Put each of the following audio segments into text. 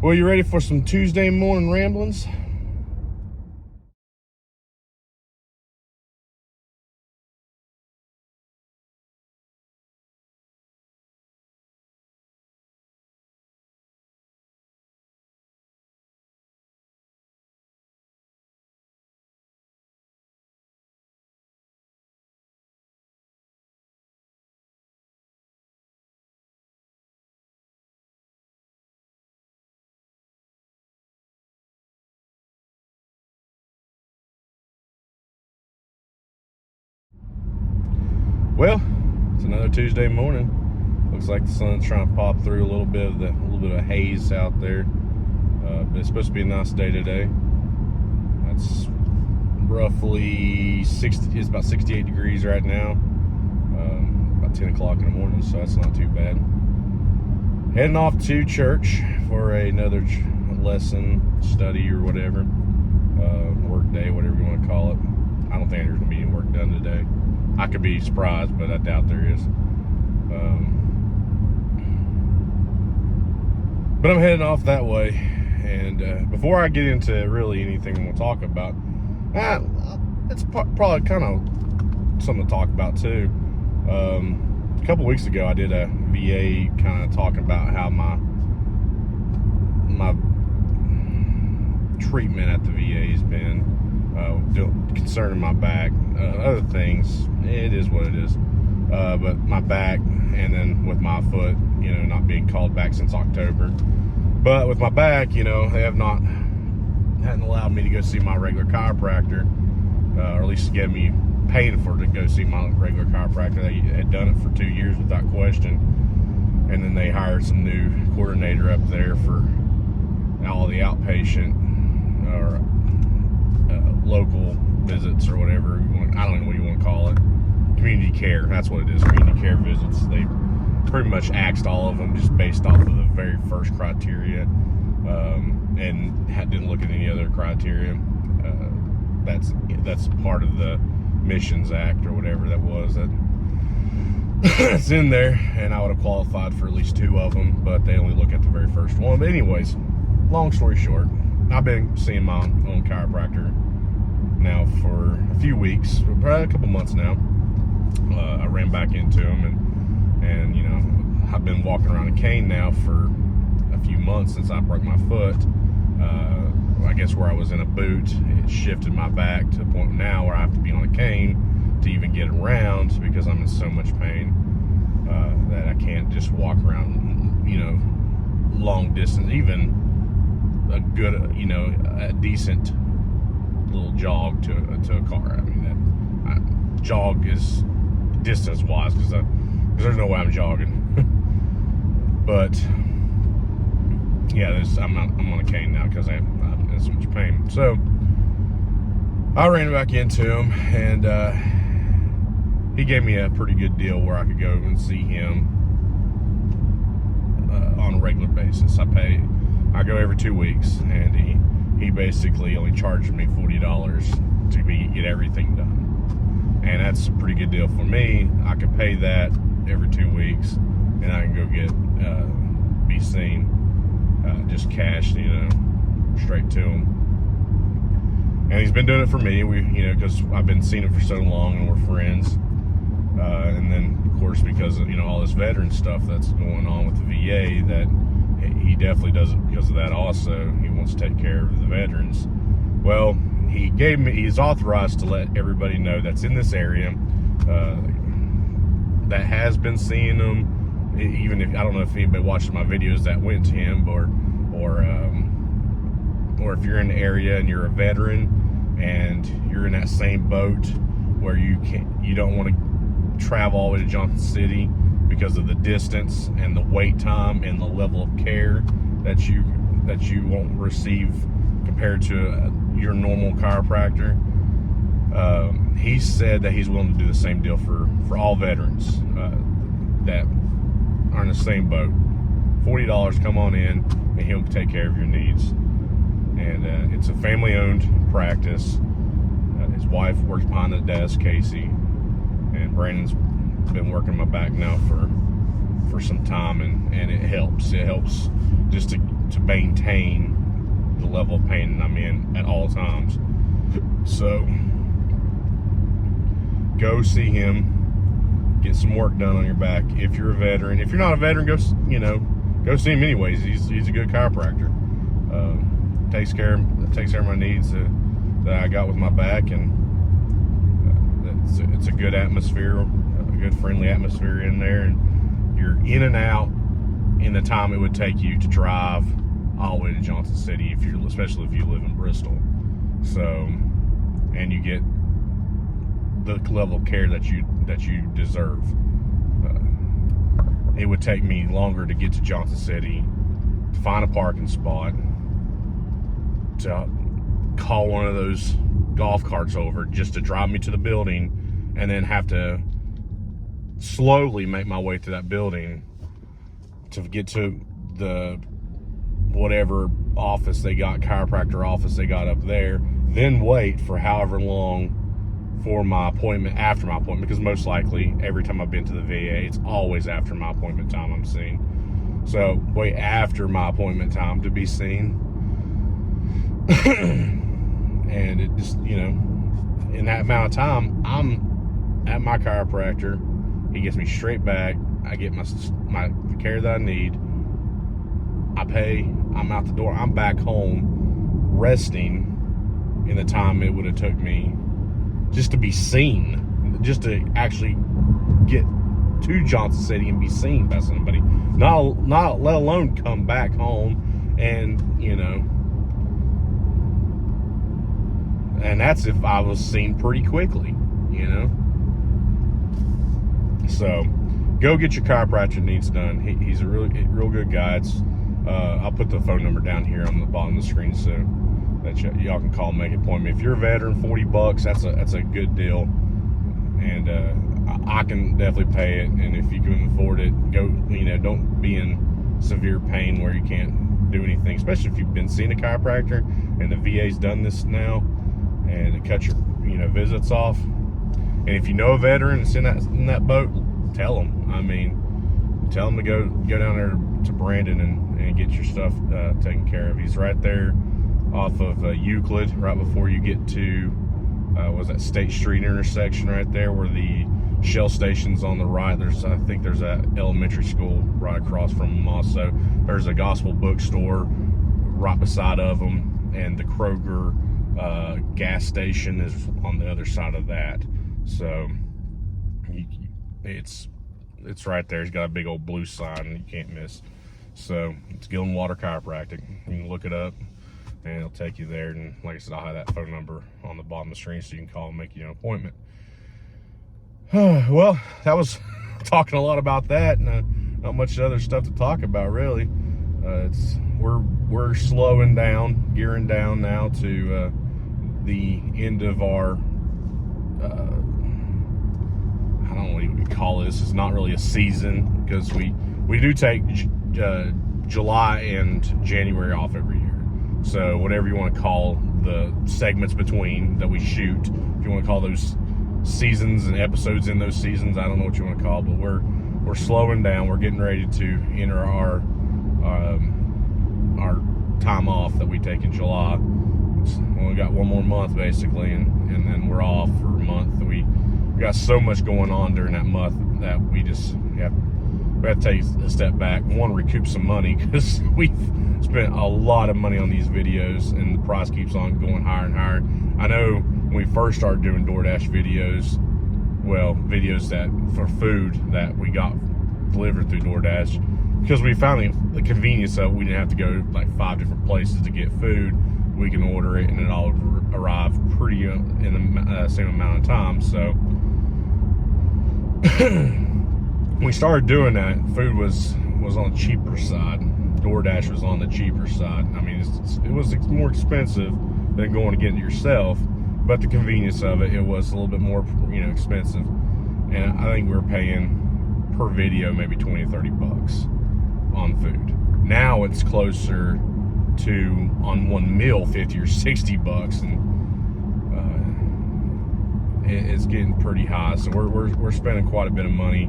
Well, you ready for some Tuesday morning ramblings? Well, it's another Tuesday morning. Looks like the sun's trying to pop through a little bit of haze out there. But it's supposed to be a nice day today. That's roughly 60. It's about 68 degrees right now. About 10 o'clock in the morning, so that's not too bad. Heading off to church for another lesson, study, or whatever. Work day, whatever you want to call it. I don't think there's gonna be any work done today. I could be surprised, but I doubt there is. But I'm heading off that way. And before I get into really anything we'll talk about, it's probably kind of something to talk about too. A couple weeks ago, I did a VA kind of talking about how my treatment at the VA has been, concerning my back, other things. It is what it is. But my back, and then with my foot, not being called back since October. But with my back, they hadn't allowed me to go see my regular chiropractor, or at least get me paid for to go see my regular chiropractor. They had done it for 2 years without question. And then they hired some new coordinator up there for all the outpatient or local visits or whatever. I don't know what you want to call it. Community care, that's what it is, community care visits. They pretty much axed all of them just based off of the very first criteria, and didn't look at any other criteria. That's part of the Missions Act or whatever that was. That's in there, and I would have qualified for at least 2 of them, but they only look at the very first one. But anyways, long story short, I've been seeing my own chiropractor now for a few weeks, probably a couple months now. I ran back into him, and I've been walking around a cane now for a few months since I broke my foot. I guess where I was in a boot, it shifted my back to the point now where I have to be on a cane to even get around because I'm in so much pain that I can't just walk around, long distance, even a good, a decent little jog to a car. I mean, jog is distance-wise because there's no way I'm jogging. But yeah, I'm on a cane now because I'm in so much pain. So I ran back into him, and he gave me a pretty good deal where I could go and see him on a regular basis. I go every 2 weeks, and he basically only charged me $40 to get everything done. And that's a pretty good deal for me. I could pay that every 2 weeks, and I can go be seen, just cash, straight to him. And he's been doing it for me, because I've been seeing him for so long and we're friends. And then, of course, because of, all this veteran stuff that's going on with the VA, that he definitely does it because of that also. He wants to take care of the veterans. Well, he's authorized to let everybody know that's in this area, that has been seeing them. Even if, I don't know if anybody watched my videos that went to him, or if you're in the area and you're a veteran and you're in that same boat where you don't want to travel all the way to Johnson City because of the distance and the wait time and the level of care that you won't receive compared to your normal chiropractor. He said that he's willing to do the same deal for all veterans that are in the same boat. $40, come on in, and he'll take care of your needs. And it's a family-owned practice. His wife works behind the desk, Casey, and Brandon's been working my back now for some time, and it helps. It helps just to maintain the level of pain that I'm in at all times. So go see him, get some work done on your back if you're a veteran. If you're not a veteran, go see him anyways. He's a good chiropractor. Takes care of my needs that I got with my back, and it's a good atmosphere, a good friendly atmosphere in there, and you're in and out in the time it would take you to drive all the way to Johnson City, especially if you live in Bristol. So, and you get the level of care that you deserve. It would take me longer to get to Johnson City, to find a parking spot, to call one of those golf carts over just to drive me to the building, and then have to slowly make my way to that building to get to the whatever office they got, chiropractor office they got up there, then wait for however long for my appointment, after my appointment, because most likely every time I've been to the VA, it's always after my appointment time I'm seen. So wait after my appointment time to be seen. And it just, in that amount of time, I'm at my chiropractor. He gets me straight back. I get my care that I need. I pay. I'm out the door. I'm back home resting in the time it would have took me just to be seen, just to actually get to Johnson City and be seen by somebody. Not let alone come back home and, and that's if I was seen pretty quickly, So go get your chiropractic needs done. He's a real good guy. I'll put the phone number down here on the bottom of the screen so that y'all can call and make an appointment. If you're a veteran, $40, that's a good deal, and I can definitely pay it. And if you can afford it, go. Don't be in severe pain where you can't do anything, especially if you've been seeing a chiropractor and the VA's done this now, and it cuts your visits off. And if you know a veteran that's in that boat, tell them. Tell them to go down there to Brandon and get your stuff taken care of. He's right there off of Euclid, right before you get to was that State Street intersection right there where the Shell station's on the right. I think there's an elementary school right across from them also. There's a gospel bookstore right beside of them, and the Kroger gas station is on the other side of that. So it's right there. He's got a big old blue sign you can't miss. So it's Gillen Water Chiropractic. You can look it up and it'll take you there. And like I said, I'll have that phone number on the bottom of the screen so you can call and make an appointment. Well, that was talking a lot about that, and not much other stuff to talk about really. We're slowing down, gearing down now to the end of our I don't know what you call this. It's not really a season because we do take July and January off every year. So whatever you want to call the segments between that we shoot, if you want to call those seasons and episodes in those seasons, I don't know what you want to call, but we're slowing down. We're getting ready to enter our time off that we take in July. We only got one more month basically, and then we're off for a month. We got so much going on during that month that we have to take a step back. We want to recoup some money because we've spent a lot of money on these videos, and the price keeps on going higher and higher. I know when we first started doing DoorDash videos, videos that for food that we got delivered through DoorDash, because we found the convenience of we didn't have to go like 5 different places to get food. We can order it and it all arrive pretty in the same amount of time. So when we started doing that, food was on the cheaper side. DoorDash was on the cheaper side. I mean, it was more expensive than going to get it yourself, but the convenience of it was a little bit more, expensive. And I think we were paying per video maybe 20 or 30 bucks on food. Now it's closer to, on one meal, 50 or 60 bucks, and it's getting pretty high. So we're spending quite a bit of money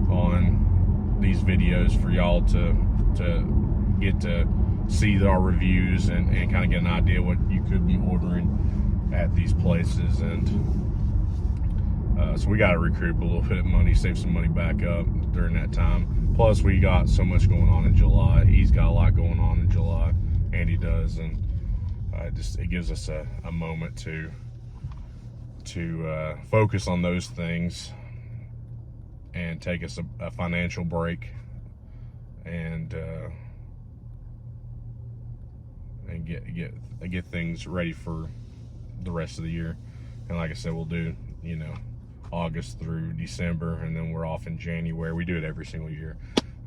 on these videos for y'all to get to see our reviews and kind of get an idea what you could be ordering at these places. And so we got to recoup a little bit of money, save some money back up during that time. Plus, we got so much going on in July. He's got a lot going on in July, Andy does, and it gives us a moment to focus on those things and take us a financial break and get things ready for the rest of the year. And like I said, we'll do, you know, August through December, and then we're off in January. We do it every single year.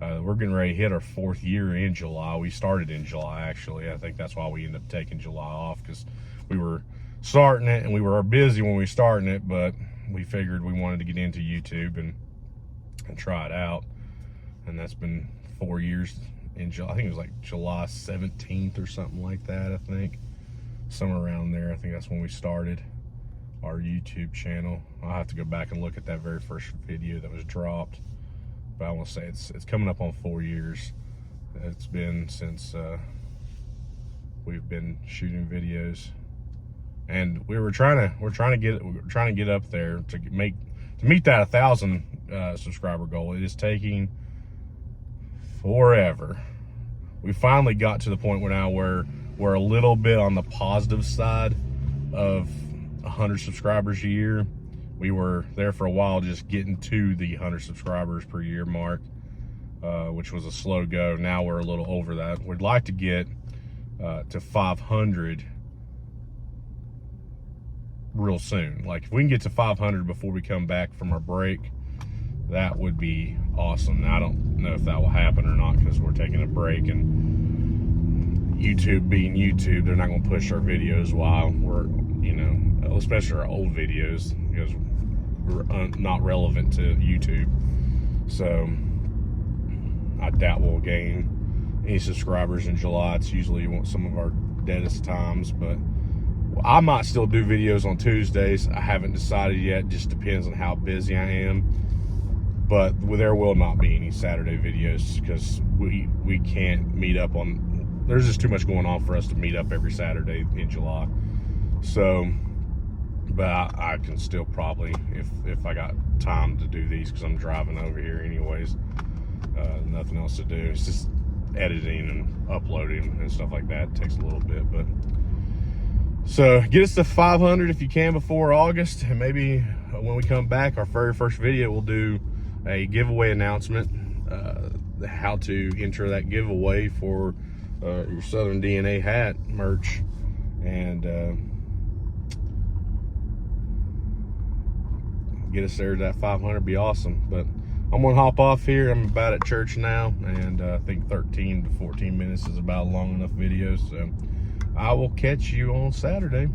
We're getting ready to hit our 4th year in July. We started in July, actually. I think that's why we ended up taking July off, because we were starting it and we were busy when we were starting it, but we figured we wanted to get into YouTube and try it out. And that's been 4 years in July. I think it was like July 17th or something like that, I think. Somewhere around there. I think that's when we started our YouTube channel. I'll have to go back and look at that very first video that was dropped. But I want to say it's coming up on 4 years. It's been since we've been shooting videos, and we're trying to get up there to meet that 1,000 subscriber goal. It is taking forever. We finally got to the point where now we're a little bit on the positive side of 100 subscribers a year. We were there for a while just getting to the 100 subscribers per year mark, which was a slow go. Now we're a little over that. We'd like to get to 500 real soon. Like, if we can get to 500 before we come back from our break, that would be awesome. Now, I don't know if that will happen or not, because we're taking a break, and YouTube being YouTube, they're not going to push our videos while we're, you know, especially our old videos, because we're not relevant to YouTube. So I doubt we'll gain any subscribers in July. It's usually some of our deadest times, but I might still do videos on Tuesdays. I haven't decided yet. Just depends on how busy I am. But there will not be any Saturday videos, because we can't meet up on, there's just too much going on for us to meet up every Saturday in July. So, but I can still probably, if I got time to do these, because I'm driving over here anyways, nothing else to do. It's just editing and uploading and stuff like that. It takes a little bit, but so get us to 500 if you can before August, and maybe when we come back, our very first video, we'll do a giveaway announcement, how to enter that giveaway for your Southern DN'A hat merch, and get us there to that 500. Be awesome. But I'm gonna hop off here. I'm about at church now, and I think 13 to 14 minutes is about a long enough video, so I will catch you on Saturday.